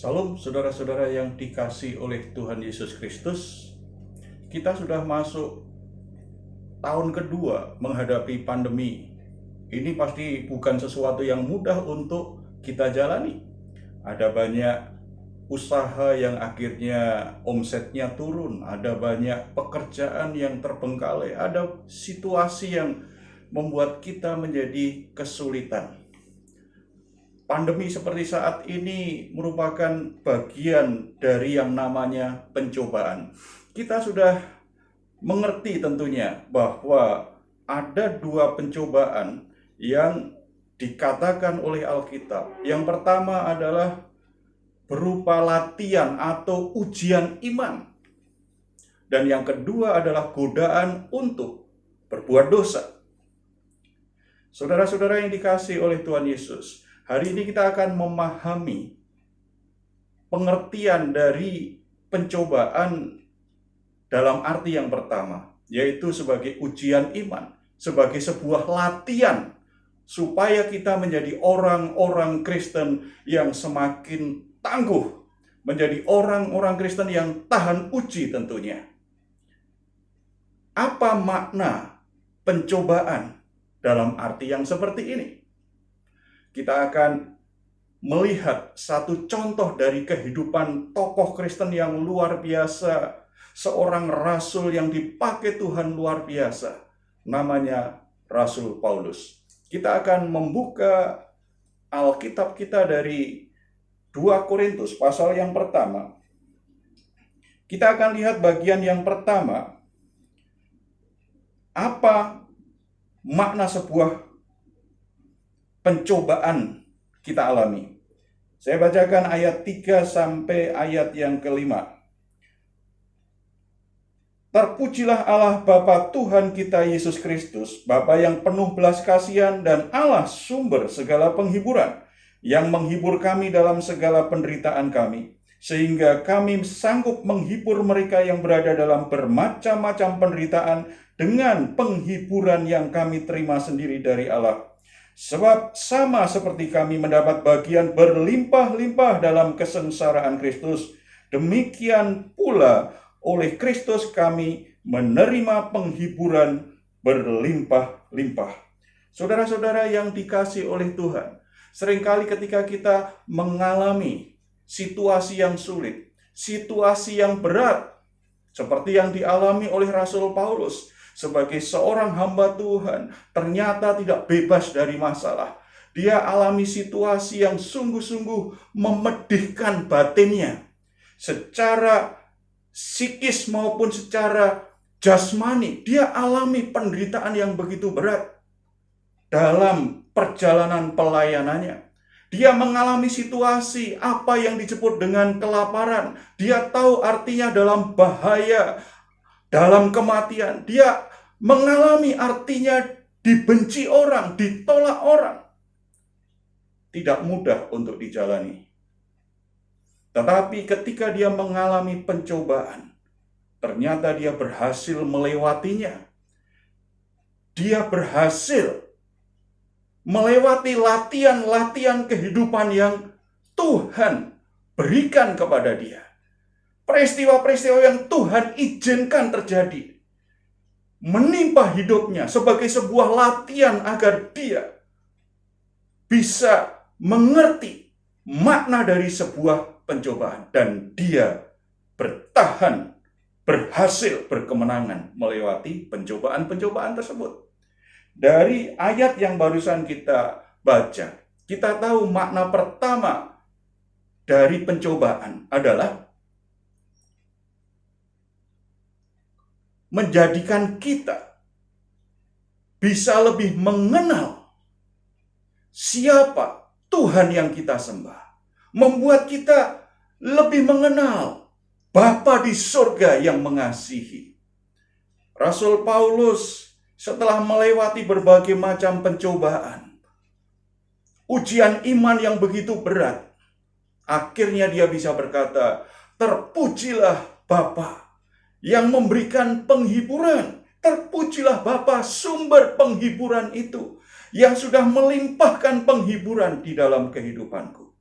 Salam saudara-saudara yang dikasih oleh Tuhan Yesus Kristus. Kita sudah masuk tahun kedua menghadapi pandemi. Ini pasti bukan sesuatu yang mudah untuk kita jalani. Ada banyak usaha yang akhirnya omsetnya turun, ada banyak pekerjaan yang terbengkalai, ada situasi yang membuat kita menjadi kesulitan. Pandemi seperti saat ini merupakan bagian dari yang namanya pencobaan. Kita sudah mengerti tentunya bahwa ada dua pencobaan yang dikatakan oleh Alkitab. Yang pertama adalah berupa latihan atau ujian iman. Dan yang kedua adalah godaan untuk berbuat dosa. Saudara-saudara yang dikasihi oleh Tuhan Yesus, hari ini kita akan memahami pengertian dari pencobaan dalam arti yang pertama, yaitu sebagai ujian iman, sebagai sebuah latihan supaya kita menjadi orang-orang Kristen yang semakin tangguh, menjadi orang-orang Kristen yang tahan uji tentunya. Apa makna pencobaan dalam arti yang seperti ini? Kita akan melihat satu contoh dari kehidupan tokoh Kristen yang luar biasa, seorang rasul yang dipakai Tuhan luar biasa, namanya Rasul Paulus. Kita akan membuka Alkitab kita dari 2 Korintus pasal yang pertama. Kita akan lihat bagian yang pertama, apa makna sebuah pencobaan kita alami. Saya bacakan ayat 3 sampai ayat yang kelima. Terpujilah Allah Bapa Tuhan kita Yesus Kristus, Bapa yang penuh belas kasihan dan Allah sumber segala penghiburan, yang menghibur kami dalam segala penderitaan kami, sehingga kami sanggup menghibur mereka yang berada dalam bermacam-macam penderitaan dengan penghiburan yang kami terima sendiri dari Allah. Sebab sama seperti kami mendapat bagian berlimpah-limpah dalam kesengsaraan Kristus, demikian pula oleh Kristus kami menerima penghiburan berlimpah-limpah. Saudara-saudara yang dikasihi oleh Tuhan, seringkali ketika kita mengalami situasi yang sulit, situasi yang berat, seperti yang dialami oleh Rasul Paulus, sebagai seorang hamba Tuhan, ternyata tidak bebas dari masalah. Dia alami situasi yang sungguh-sungguh memedihkan batinnya, secara psikis maupun secara jasmani. Dia alami penderitaan yang begitu berat dalam perjalanan pelayanannya. Dia mengalami situasi apa yang disebut dengan kelaparan. Dia tahu artinya dalam bahaya, dalam kematian. Dia mengalami artinya dibenci orang, ditolak orang. Tidak mudah untuk dijalani. Tetapi ketika dia mengalami pencobaan, ternyata dia berhasil melewatinya. Dia berhasil melewati latihan-latihan kehidupan yang Tuhan berikan kepada dia. Peristiwa-peristiwa yang Tuhan izinkan terjadi menimpa hidupnya sebagai sebuah latihan agar dia bisa mengerti makna dari sebuah pencobaan. Dan dia bertahan, berhasil berkemenangan melewati pencobaan-pencobaan tersebut. Dari ayat yang barusan kita baca, kita tahu makna pertama dari pencobaan adalah menjadikan kita bisa lebih mengenal siapa Tuhan yang kita sembah. Membuat kita lebih mengenal Bapa di surga yang mengasihi. Rasul Paulus setelah melewati berbagai macam pencobaan, ujian iman yang begitu berat, akhirnya dia bisa berkata, terpujilah Bapa yang memberikan penghiburan. Terpujilah Bapa sumber penghiburan itu, yang sudah melimpahkan penghiburan di dalam kehidupanku.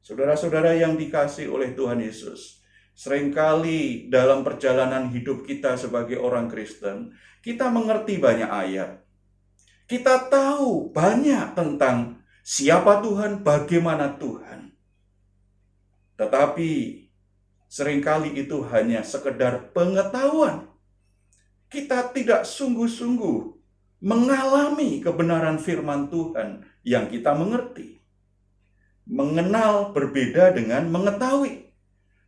Saudara-saudara yang dikasihi oleh Tuhan Yesus, seringkali dalam perjalanan hidup kita sebagai orang Kristen, kita mengerti banyak ayat. Kita tahu banyak tentang siapa Tuhan, bagaimana Tuhan. Tetapi seringkali itu hanya sekedar pengetahuan. Kita tidak sungguh-sungguh mengalami kebenaran firman Tuhan yang kita mengerti. Mengenal berbeda dengan mengetahui.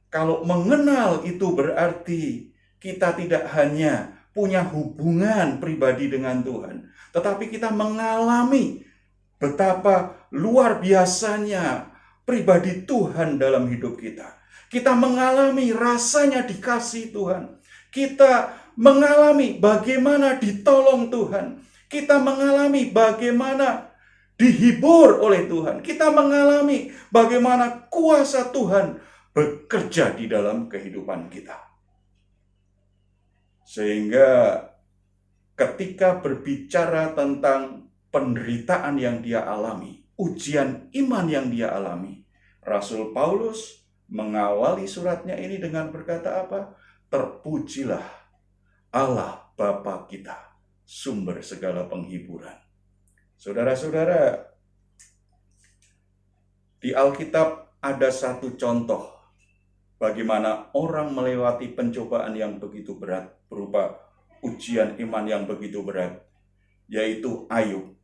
Kalau mengenal itu berarti kita tidak hanya punya hubungan pribadi dengan Tuhan, tetapi kita mengalami betapa luar biasanya pribadi Tuhan dalam hidup kita. Kita mengalami rasanya dikasihi Tuhan. Kita mengalami bagaimana ditolong Tuhan. Kita mengalami bagaimana dihibur oleh Tuhan. Kita mengalami bagaimana kuasa Tuhan bekerja di dalam kehidupan kita. Sehingga ketika berbicara tentang penderitaan yang dia alami, ujian iman yang dia alami, Rasul Paulus mengawali suratnya ini dengan berkata apa? Terpujilah Allah Bapa kita, sumber segala penghiburan. Saudara-saudara, di Alkitab ada satu contoh bagaimana orang melewati pencobaan yang begitu berat, berupa ujian iman yang begitu berat, yaitu Ayub.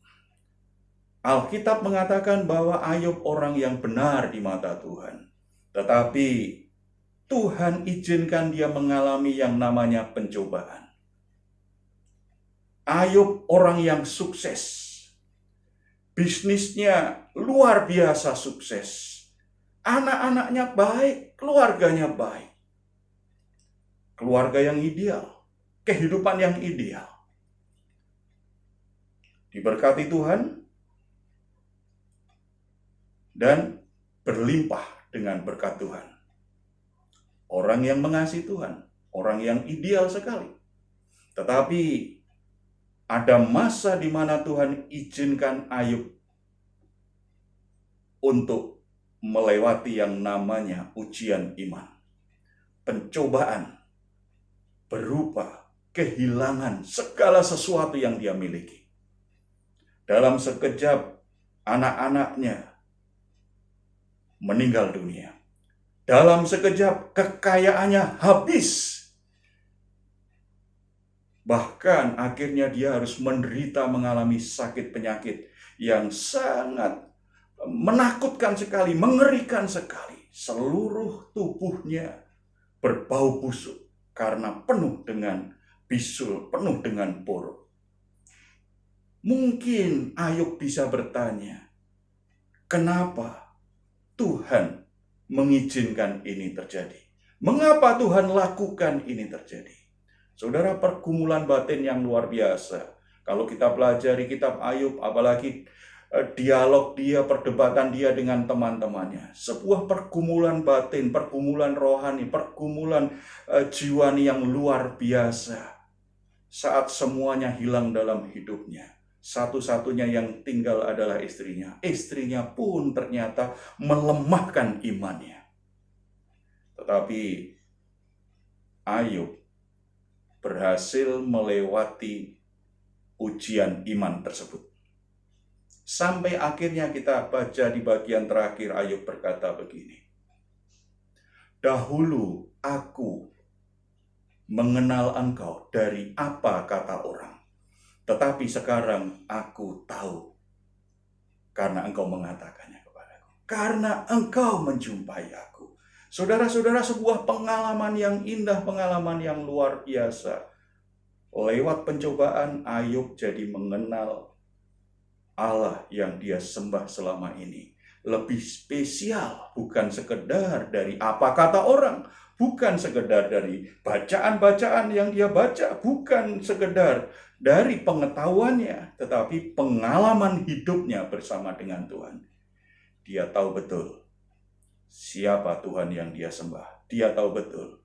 Alkitab mengatakan bahwa Ayub orang yang benar di mata Tuhan. Tetapi Tuhan izinkan dia mengalami yang namanya pencobaan. Ayub orang yang sukses. Bisnisnya luar biasa sukses. Anak-anaknya baik, keluarganya baik. Keluarga yang ideal, kehidupan yang ideal. Diberkati Tuhan dan berlimpah dengan berkat Tuhan. Orang yang mengasihi Tuhan, orang yang ideal sekali. Tetapi ada masa di mana Tuhan izinkan Ayub untuk melewati yang namanya ujian iman. Pencobaan berupa kehilangan segala sesuatu yang dia miliki. Dalam sekejap anak-anaknya meninggal dunia. Dalam sekejap kekayaannya habis. Bahkan akhirnya dia harus menderita mengalami sakit penyakit yang sangat menakutkan sekali, mengerikan sekali. Seluruh tubuhnya berbau busuk karena penuh dengan bisul, penuh dengan borok. Mungkin Ayub bisa bertanya, kenapa Tuhan mengizinkan ini terjadi? Mengapa Tuhan lakukan ini terjadi? Saudara, pergumulan batin yang luar biasa. Kalau kita pelajari kitab Ayub, apalagi dialog dia, perdebatan dia dengan teman-temannya. Sebuah pergumulan batin, pergumulan rohani, pergumulan jiwani yang luar biasa. Saat semuanya hilang dalam hidupnya. Satu-satunya yang tinggal adalah istrinya. Istrinya pun ternyata melemahkan imannya. Tetapi Ayub berhasil melewati ujian iman tersebut. Sampai akhirnya kita baca di bagian terakhir Ayub berkata begini. Dahulu aku mengenal engkau dari apa kata orang. Tetapi sekarang aku tahu karena engkau mengatakannya kepadaku. Karena engkau menjumpai aku. Saudara-saudara, sebuah pengalaman yang indah, pengalaman yang luar biasa. Lewat pencobaan, Ayub jadi mengenal Allah yang dia sembah selama ini. Lebih spesial, bukan sekedar dari apa kata orang, bukan sekedar dari bacaan-bacaan yang dia baca, bukan sekedar dari pengetahuannya, tetapi pengalaman hidupnya bersama dengan Tuhan. Dia tahu betul siapa Tuhan yang dia sembah. Dia tahu betul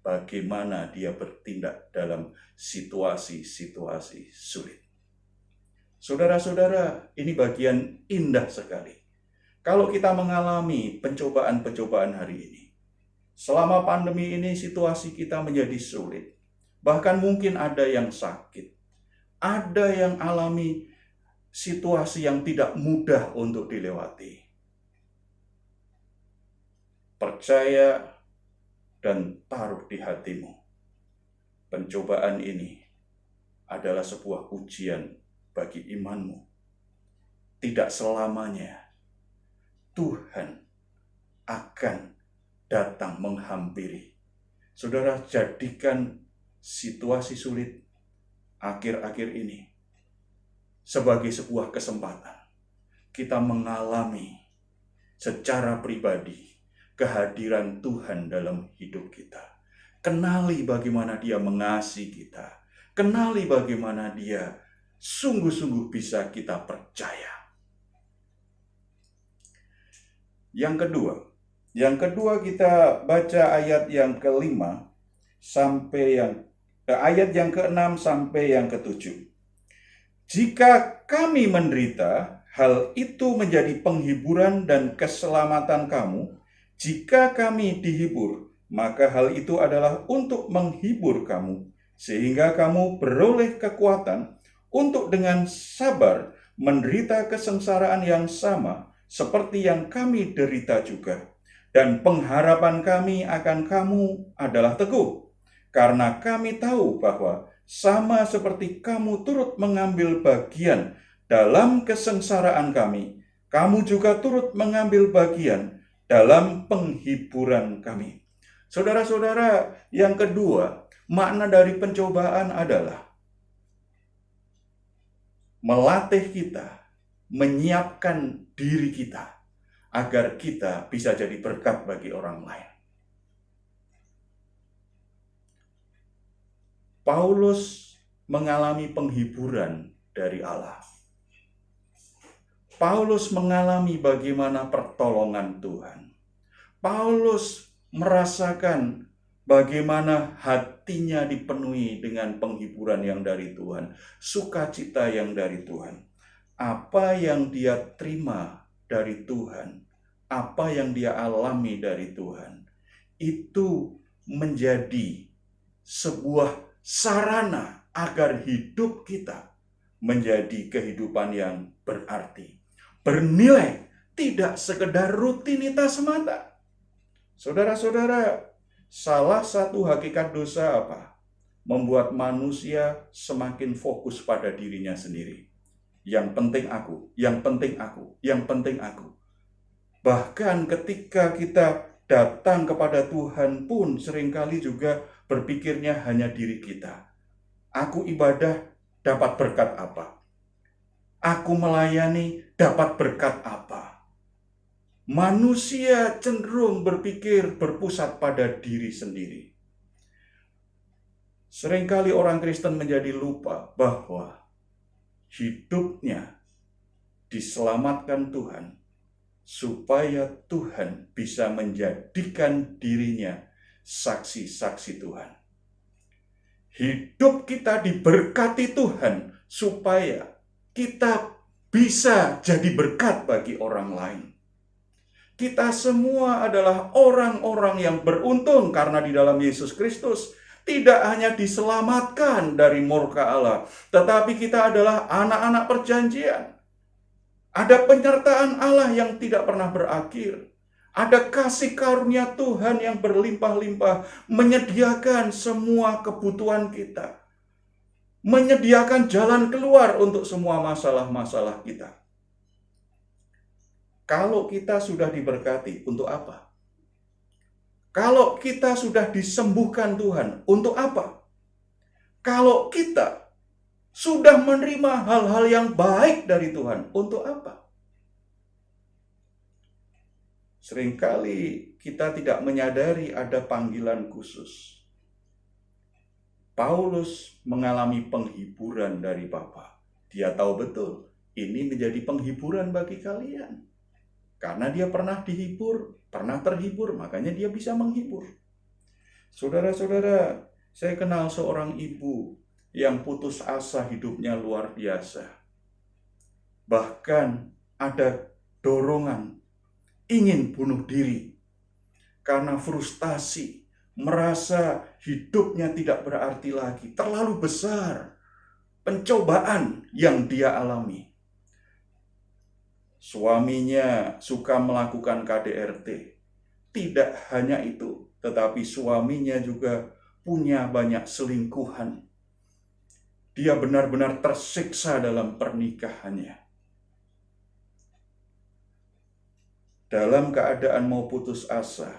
bagaimana dia bertindak dalam situasi-situasi sulit. Saudara-saudara, ini bagian indah sekali. Kalau kita mengalami pencobaan-pencobaan hari ini, selama pandemi ini situasi kita menjadi sulit. Bahkan mungkin ada yang sakit. Ada yang alami situasi yang tidak mudah untuk dilewati. Percaya dan taruh di hatimu. Pencobaan ini adalah sebuah ujian bagi imanmu. Tidak selamanya Tuhan akan datang menghampiri. Saudara, jadikan situasi sulit akhir-akhir ini sebagai sebuah kesempatan kita mengalami secara pribadi kehadiran Tuhan dalam hidup kita. Kenali bagaimana Dia mengasihi kita. Kenali bagaimana Dia sungguh-sungguh bisa kita percaya. Yang kedua kita baca ayat yang kelima sampai ayat yang ke-6 sampai yang ke-7. Jika kami menderita, hal itu menjadi penghiburan dan keselamatan kamu. Jika kami dihibur, maka hal itu adalah untuk menghibur kamu, sehingga kamu beroleh kekuatan untuk dengan sabar menderita kesengsaraan yang sama seperti yang kami derita juga. Dan pengharapan kami akan kamu adalah teguh, karena kami tahu bahwa sama seperti kamu turut mengambil bagian dalam kesengsaraan kami, kamu juga turut mengambil bagian dalam penghiburan kami. Saudara-saudara, yang kedua, makna dari pencobaan adalah melatih kita, menyiapkan diri kita agar kita bisa jadi berkat bagi orang lain. Paulus mengalami penghiburan dari Allah. Paulus mengalami bagaimana pertolongan Tuhan. Paulus merasakan bagaimana hatinya dipenuhi dengan penghiburan yang dari Tuhan, sukacita yang dari Tuhan. Apa yang dia terima dari Tuhan, apa yang dia alami dari Tuhan, itu menjadi sebuah sarana agar hidup kita menjadi kehidupan yang berarti, bernilai, tidak sekedar rutinitas semata. Saudara-saudara, salah satu hakikat dosa apa? Membuat manusia semakin fokus pada dirinya sendiri. Yang penting aku, yang penting aku, yang penting aku. Bahkan ketika kita datang kepada Tuhan pun seringkali juga berpikirnya hanya diri kita. Aku ibadah dapat berkat apa? Aku melayani dapat berkat apa? Manusia cenderung berpikir berpusat pada diri sendiri. Seringkali orang Kristen menjadi lupa bahwa hidupnya diselamatkan Tuhan supaya Tuhan bisa menjadikan dirinya saksi-saksi Tuhan. Hidup kita diberkati Tuhan supaya kita bisa jadi berkat bagi orang lain. Kita semua adalah orang-orang yang beruntung karena di dalam Yesus Kristus tidak hanya diselamatkan dari murka Allah, tetapi kita adalah anak-anak perjanjian. Ada penyertaan Allah yang tidak pernah berakhir. Ada kasih karunia Tuhan yang berlimpah-limpah, menyediakan semua kebutuhan kita. Menyediakan jalan keluar untuk semua masalah-masalah kita. Kalau kita sudah diberkati, untuk apa? Kalau kita sudah disembuhkan Tuhan, untuk apa? Kalau kita sudah menerima hal-hal yang baik dari Tuhan, untuk apa? Seringkali kita tidak menyadari ada panggilan khusus. Paulus mengalami penghiburan dari Bapa. Dia tahu betul, ini menjadi penghiburan bagi kalian. Karena dia pernah dihibur, pernah terhibur, makanya dia bisa menghibur. Saudara-saudara, saya kenal seorang ibu yang putus asa hidupnya luar biasa. Bahkan ada dorongan ingin bunuh diri karena frustasi, merasa hidupnya tidak berarti lagi, terlalu besar pencobaan yang dia alami. Suaminya suka melakukan KDRT. Tidak hanya itu, tetapi suaminya juga punya banyak selingkuhan. Dia benar-benar tersiksa dalam pernikahannya. Dalam keadaan mau putus asa,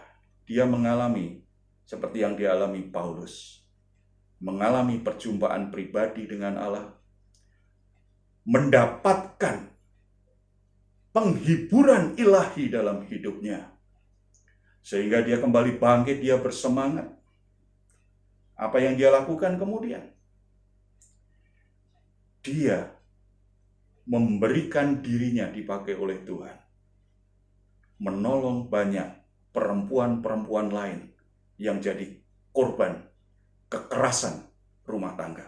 dia mengalami seperti yang dialami Paulus. Mengalami perjumpaan pribadi dengan Allah. Mendapatkan penghiburan ilahi dalam hidupnya. Sehingga dia kembali bangkit, dia bersemangat. Apa yang dia lakukan kemudian? Dia memberikan dirinya dipakai oleh Tuhan. Menolong banyak perempuan-perempuan lain yang jadi korban kekerasan rumah tangga.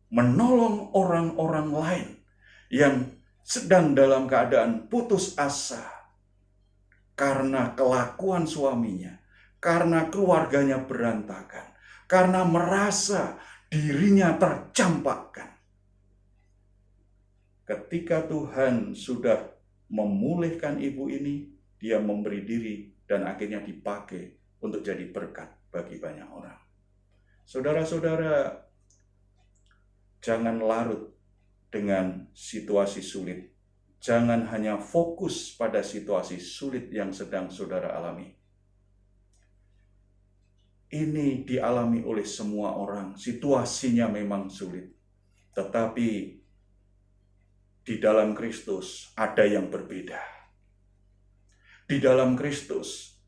Menolong orang-orang lain yang sedang dalam keadaan putus asa karena kelakuan suaminya, karena keluarganya berantakan, karena merasa dirinya tercampakkan. Ketika Tuhan sudah memulihkan ibu ini, dia memberi diri dan akhirnya dipakai untuk jadi berkat bagi banyak orang. Saudara-saudara, jangan larut dengan situasi sulit. Jangan hanya fokus pada situasi sulit yang sedang saudara alami. Ini dialami oleh semua orang, situasinya memang sulit. Tetapi di dalam Kristus ada yang berbeda. Di dalam Kristus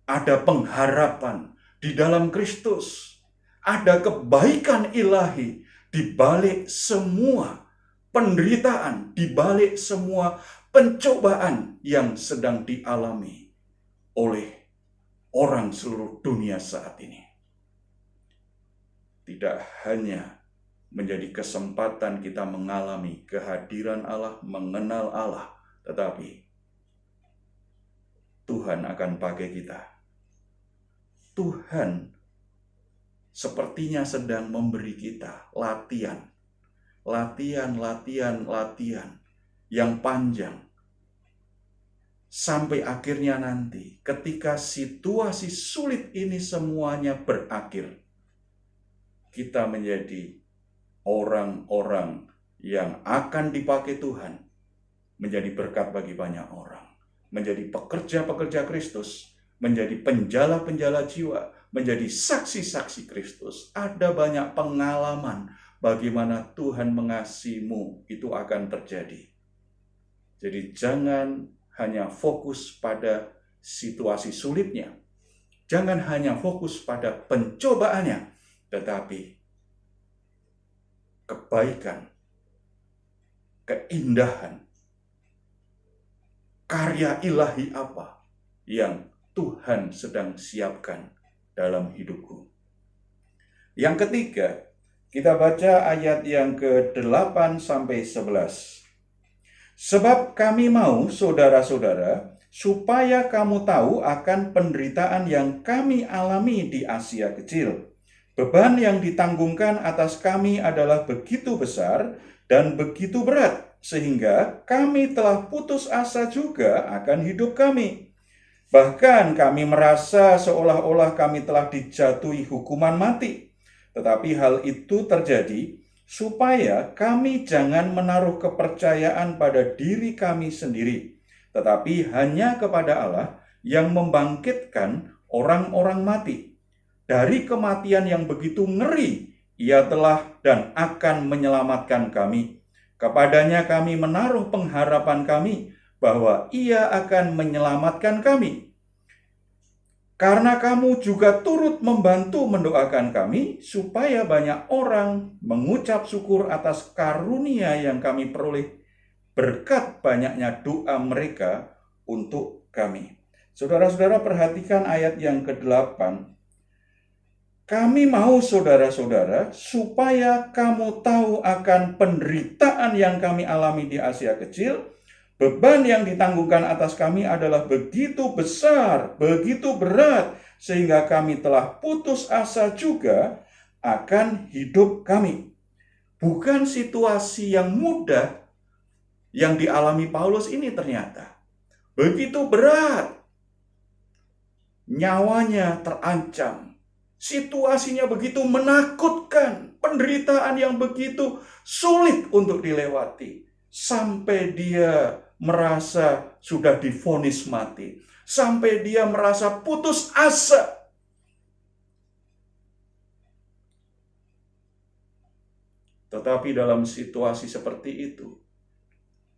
ada pengharapan. Di dalam Kristus ada kebaikan ilahi di balik semua penderitaan, di balik semua pencobaan yang sedang dialami oleh orang seluruh dunia saat ini. Tidak hanya menjadi kesempatan kita mengalami kehadiran Allah, mengenal Allah, tetapi Tuhan akan pakai kita. Tuhan sepertinya sedang memberi kita latihan yang panjang. Sampai akhirnya nanti ketika situasi sulit ini semuanya berakhir, kita menjadi orang-orang yang akan dipakai Tuhan menjadi berkat bagi banyak orang. Menjadi pekerja-pekerja Kristus, menjadi penjala-penjala jiwa, menjadi saksi-saksi Kristus. Ada banyak pengalaman bagaimana Tuhan mengasihimu, itu akan terjadi. Jadi jangan hanya fokus pada situasi sulitnya. Jangan hanya fokus pada pencobaannya, tetapi kebaikan, keindahan, karya ilahi apa yang Tuhan sedang siapkan dalam hidupku. Yang ketiga, kita baca ayat yang ke-8 sampai 11. Sebab kami mau, saudara-saudara, supaya kamu tahu akan penderitaan yang kami alami di Asia Kecil. Beban yang ditanggungkan atas kami adalah begitu besar dan begitu berat, sehingga kami telah putus asa juga akan hidup kami. Bahkan kami merasa seolah-olah kami telah dijatuhi hukuman mati. Tetapi hal itu terjadi supaya kami jangan menaruh kepercayaan pada diri kami sendiri, tetapi hanya kepada Allah yang membangkitkan orang-orang mati. Dari kematian yang begitu ngeri, Ia telah dan akan menyelamatkan kami. Kepadanya kami menaruh pengharapan kami bahwa Ia akan menyelamatkan kami. Karena kamu juga turut membantu mendoakan kami, supaya banyak orang mengucap syukur atas karunia yang kami peroleh berkat banyaknya doa mereka untuk kami. Saudara-saudara, perhatikan ayat yang ke-8. Kami mau, saudara-saudara, supaya kamu tahu akan penderitaan yang kami alami di Asia Kecil, Beban yang ditanggungkan atas kami adalah begitu besar, begitu berat, sehingga kami telah putus asa juga akan hidup kami. Bukan situasi yang mudah yang dialami Paulus ini ternyata. Begitu berat. Nyawanya terancam. Situasinya begitu menakutkan. Penderitaan yang begitu sulit untuk dilewati. Sampai dia merasa sudah divonis mati. Sampai dia merasa putus asa. Tetapi dalam situasi seperti itu,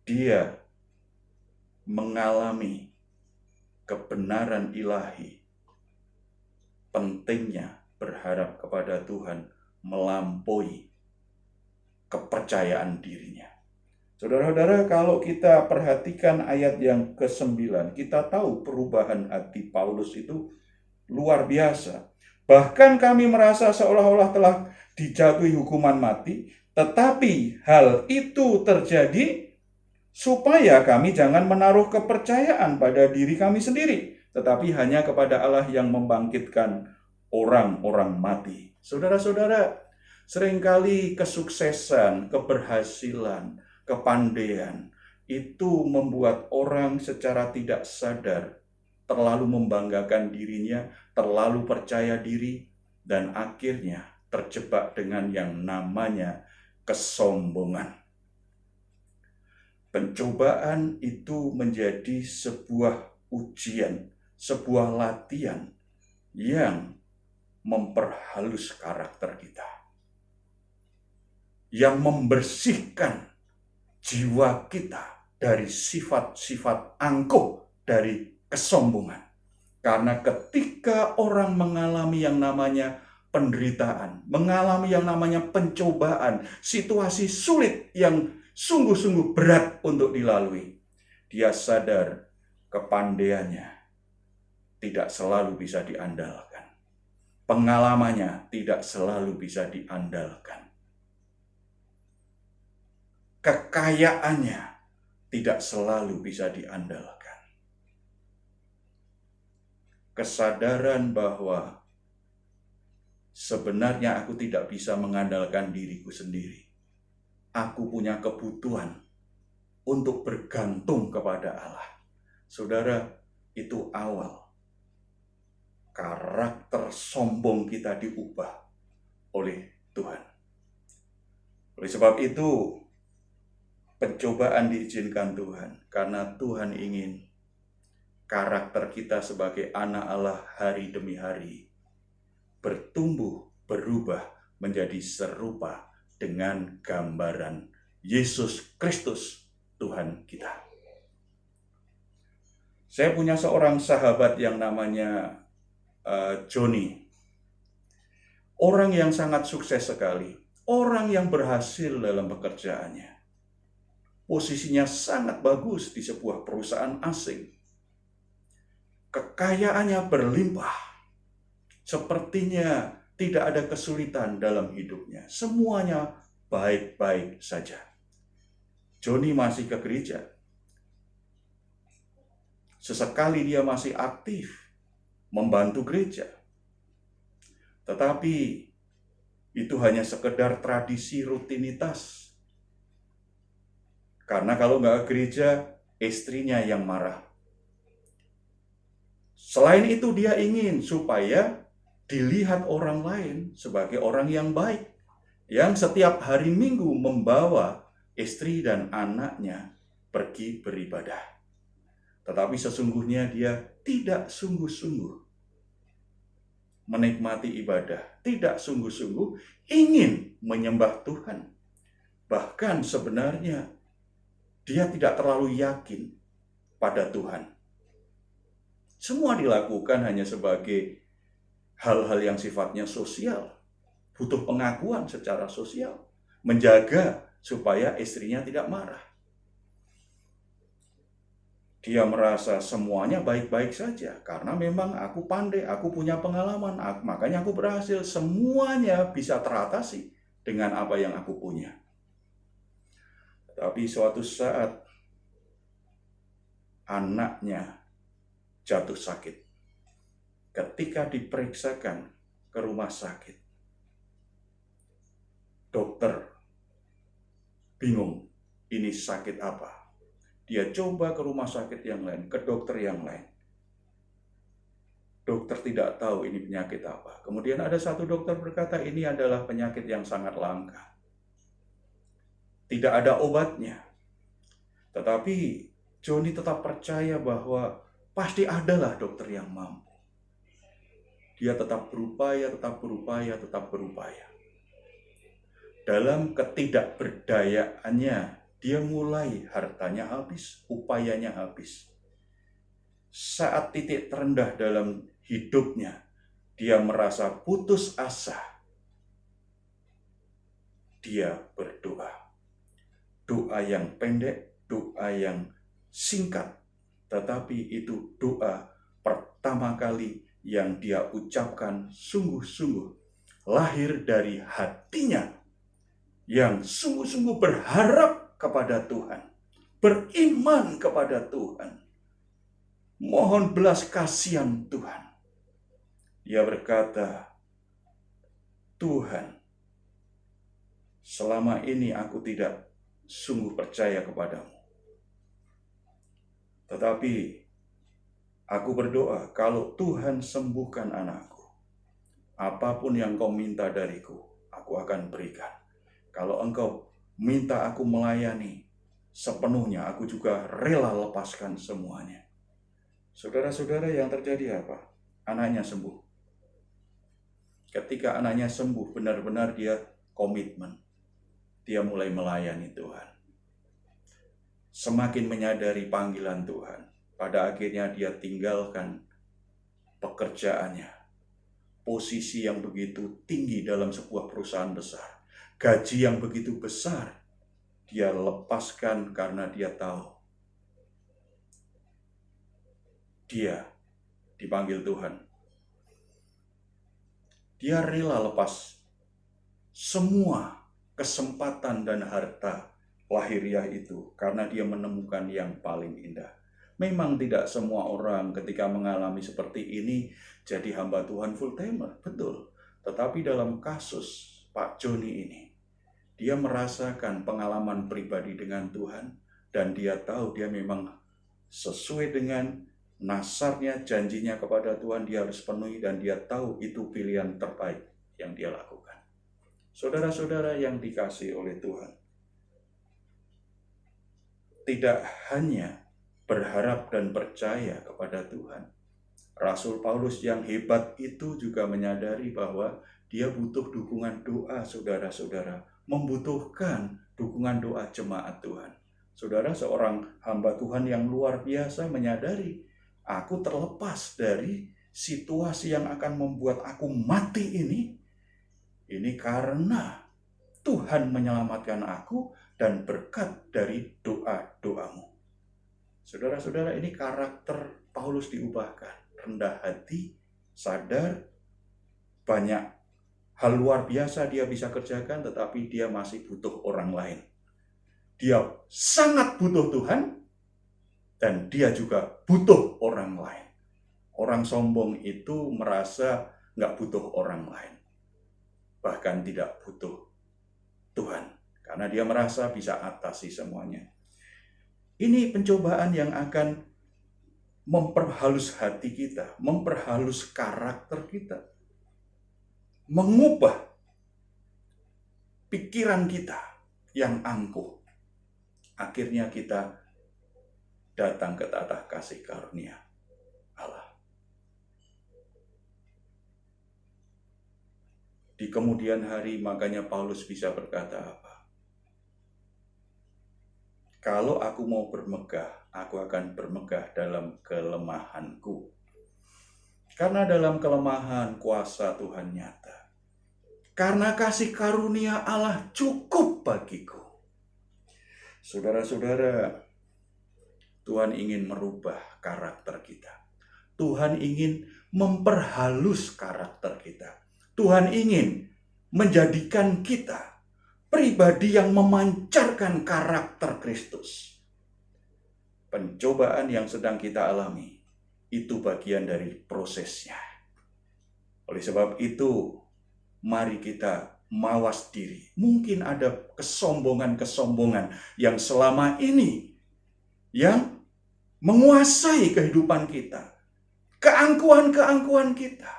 dia mengalami kebenaran ilahi. Pentingnya berharap kepada Tuhan melampaui kepercayaan dirinya. Saudara-saudara, kalau kita perhatikan ayat yang ke-9, kita tahu perubahan hati Paulus itu luar biasa. Bahkan kami merasa seolah-olah telah dijatuhi hukuman mati, tetapi hal itu terjadi supaya kami jangan menaruh kepercayaan pada diri kami sendiri, tetapi hanya kepada Allah yang membangkitkan orang-orang mati. Saudara-saudara, seringkali kesuksesan, keberhasilan, kepandaian itu membuat orang secara tidak sadar terlalu membanggakan dirinya, terlalu percaya diri, dan akhirnya terjebak dengan yang namanya kesombongan. Pencobaan itu menjadi sebuah ujian, sebuah latihan yang memperhalus karakter kita, yang membersihkan jiwa kita dari sifat-sifat angkuh dari kesombongan. Karena ketika orang mengalami yang namanya penderitaan, mengalami yang namanya pencobaan, situasi sulit yang sungguh-sungguh berat untuk dilalui, dia sadar kepandaiannya tidak selalu bisa diandalkan. Pengalamannya tidak selalu bisa diandalkan. Kekayaannya tidak selalu bisa diandalkan. Kesadaran bahwa sebenarnya aku tidak bisa mengandalkan diriku sendiri. Aku punya kebutuhan untuk bergantung kepada Allah. Saudara, itu awal karakter sombong kita diubah oleh Tuhan. Oleh sebab itu, pencobaan diizinkan Tuhan, karena Tuhan ingin karakter kita sebagai anak Allah hari demi hari bertumbuh, berubah menjadi serupa dengan gambaran Yesus Kristus Tuhan kita. Saya punya seorang sahabat yang namanya Johnny. Orang yang sangat sukses sekali. Orang yang berhasil dalam pekerjaannya. Posisinya sangat bagus di sebuah perusahaan asing. Kekayaannya berlimpah. Sepertinya tidak ada kesulitan dalam hidupnya. Semuanya baik-baik saja. Johnny masih ke gereja. Sesekali dia masih aktif membantu gereja. Tetapi itu hanya sekedar tradisi rutinitas. Karena kalau nggak ke gereja, istrinya yang marah. Selain itu dia ingin supaya dilihat orang lain sebagai orang yang baik. Yang setiap hari Minggu membawa istri dan anaknya pergi beribadah. Tetapi sesungguhnya dia tidak sungguh-sungguh menikmati ibadah. Tidak sungguh-sungguh ingin menyembah Tuhan. Bahkan sebenarnya dia tidak terlalu yakin pada Tuhan. Semua dilakukan hanya sebagai hal-hal yang sifatnya sosial. Butuh pengakuan secara sosial. Menjaga supaya istrinya tidak marah. Dia merasa semuanya baik-baik saja. Karena memang aku pandai, aku punya pengalaman, makanya aku berhasil. Semuanya bisa teratasi dengan apa yang aku punya. Tapi suatu saat anaknya jatuh sakit. Ketika diperiksakan ke rumah sakit, dokter bingung, ini sakit apa? Dia coba ke rumah sakit yang lain, ke dokter yang lain. Dokter tidak tahu ini penyakit apa. Kemudian ada satu dokter berkata, ini adalah penyakit yang sangat langka. Tidak ada obatnya. Tetapi Joni tetap percaya bahwa pasti adalah dokter yang mampu. Dia tetap berupaya, tetap berupaya, tetap berupaya. Dalam ketidakberdayaannya, dia mulai hartanya habis, upayanya habis. Saat titik terendah dalam hidupnya, dia merasa putus asa. Dia berdoa. Doa yang pendek, doa yang singkat, tetapi itu doa pertama kali yang dia ucapkan sungguh-sungguh lahir dari hatinya yang sungguh-sungguh berharap kepada Tuhan, beriman kepada Tuhan, mohon belas kasihan Tuhan. Dia berkata, Tuhan, selama ini aku tidak sungguh percaya kepadamu. Tetapi aku berdoa, kalau Tuhan sembuhkan anakku, apapun yang kau minta dariku, aku akan berikan. Kalau engkau minta aku melayani sepenuhnya, aku juga rela lepaskan semuanya. Saudara-saudara, yang terjadi apa? Anaknya sembuh. Ketika anaknya sembuh, benar-benar dia komitmen. Dia mulai melayani Tuhan. Semakin menyadari panggilan Tuhan. Pada akhirnya dia tinggalkan pekerjaannya. Posisi yang begitu tinggi dalam sebuah perusahaan besar. Gaji yang begitu besar. Dia lepaskan karena dia tahu. Dia dipanggil Tuhan. Dia rela lepas semua kesempatan dan harta lahiriah itu karena dia menemukan yang paling indah. Memang tidak semua orang ketika mengalami seperti ini jadi hamba Tuhan full timer, betul. Tetapi dalam kasus Pak Joni ini, dia merasakan pengalaman pribadi dengan Tuhan dan dia tahu dia memang sesuai dengan nasarnya, janjinya kepada Tuhan dia harus penuhi dan dia tahu itu pilihan terbaik yang dia lakukan. Saudara-saudara yang dikasihi oleh Tuhan, tidak hanya berharap dan percaya kepada Tuhan, Rasul Paulus yang hebat itu juga menyadari bahwa dia butuh dukungan doa saudara-saudara, membutuhkan dukungan doa jemaat Tuhan. Saudara, seorang hamba Tuhan yang luar biasa menyadari, aku terlepas dari situasi yang akan membuat aku mati ini karena Tuhan menyelamatkan aku dan berkat dari doa-doamu. Saudara-saudara, ini karakter Paulus diubahkan. Rendah hati, sadar, banyak hal luar biasa dia bisa kerjakan, tetapi dia masih butuh orang lain. Dia sangat butuh Tuhan, dan dia juga butuh orang lain. Orang sombong itu merasa nggak butuh orang lain. Bahkan tidak butuh Tuhan. Karena dia merasa bisa atasi semuanya. Ini pencobaan yang akan memperhalus hati kita, memperhalus karakter kita, mengubah pikiran kita yang angkuh. Akhirnya kita datang ke tatah kasih karunia Allah. Di kemudian hari makanya Paulus bisa berkata apa? Kalau aku mau bermegah, aku akan bermegah dalam kelemahanku. Karena dalam kelemahan kuasa Tuhan nyata. Karena kasih karunia Allah cukup bagiku. Saudara-saudara, Tuhan ingin merubah karakter kita. Tuhan ingin memperhalus karakter kita. Tuhan ingin menjadikan kita pribadi yang memancarkan karakter Kristus. pencobaan yang sedang kita alami itu bagian dari prosesnya. Oleh sebab itu, mari kita mawas diri. Mungkin ada kesombongan-kesombongan yang selama ini yang menguasai kehidupan kita. Keangkuhan-keangkuhan kita.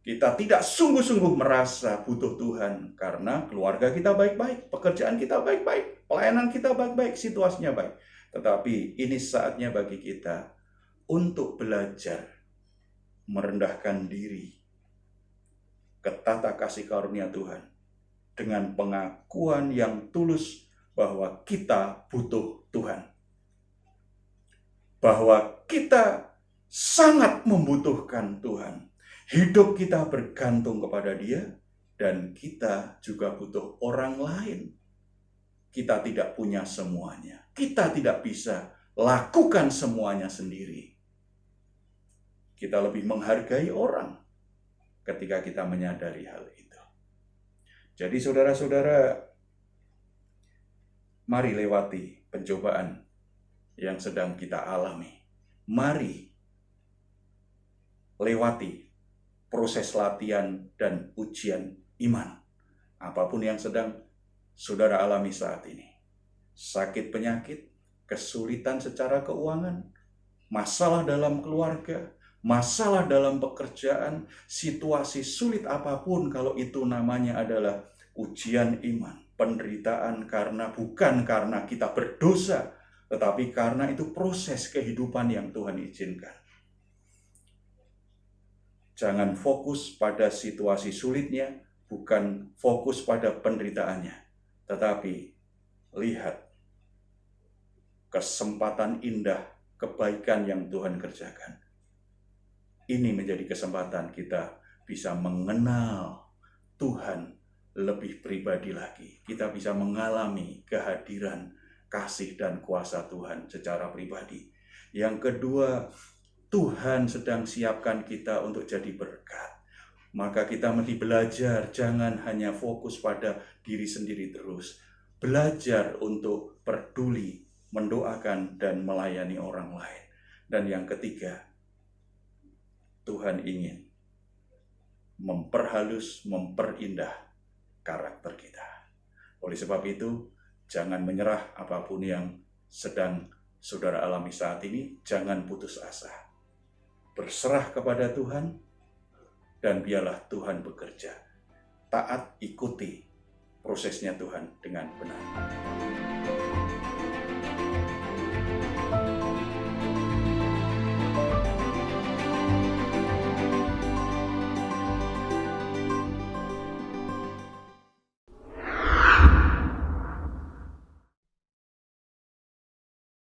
Kita tidak sungguh-sungguh merasa butuh Tuhan karena keluarga kita baik-baik, pekerjaan kita baik-baik, pelayanan kita baik-baik, situasinya baik. Tetapi ini saatnya bagi kita untuk belajar merendahkan diri ke tata kasih karunia Tuhan dengan pengakuan yang tulus bahwa kita butuh Tuhan. Bahwa kita sangat membutuhkan Tuhan. Hidup kita bergantung kepada Dia, dan kita juga butuh orang lain. Kita tidak punya semuanya. Kita tidak bisa lakukan semuanya sendiri. Kita lebih menghargai orang ketika kita menyadari hal itu. Jadi saudara-saudara, mari lewati pencobaan yang sedang kita alami. Mari lewati proses latihan dan ujian iman. Apapun yang sedang saudara alami saat ini. Sakit penyakit, kesulitan secara keuangan, masalah dalam keluarga, masalah dalam pekerjaan, situasi sulit apapun, kalau itu namanya adalah ujian iman, penderitaan bukan karena kita berdosa, tetapi karena itu proses kehidupan yang Tuhan izinkan. Jangan fokus pada situasi sulitnya, bukan fokus pada penderitaannya, tetapi lihat kesempatan indah, kebaikan yang Tuhan kerjakan. Ini menjadi kesempatan kita bisa mengenal Tuhan lebih pribadi lagi. Kita bisa mengalami kehadiran, kasih dan kuasa Tuhan secara pribadi. Yang kedua, Tuhan sedang siapkan kita untuk jadi berkat. Maka kita mesti belajar, jangan hanya fokus pada diri sendiri terus. Belajar untuk peduli, mendoakan, dan melayani orang lain. Dan yang ketiga, Tuhan ingin memperhalus, memperindah karakter kita. Oleh sebab itu, jangan menyerah apapun yang sedang saudara alami saat ini. Jangan putus asa. Berserah kepada Tuhan, dan biarlah Tuhan bekerja. Taat, ikuti prosesnya Tuhan dengan benar.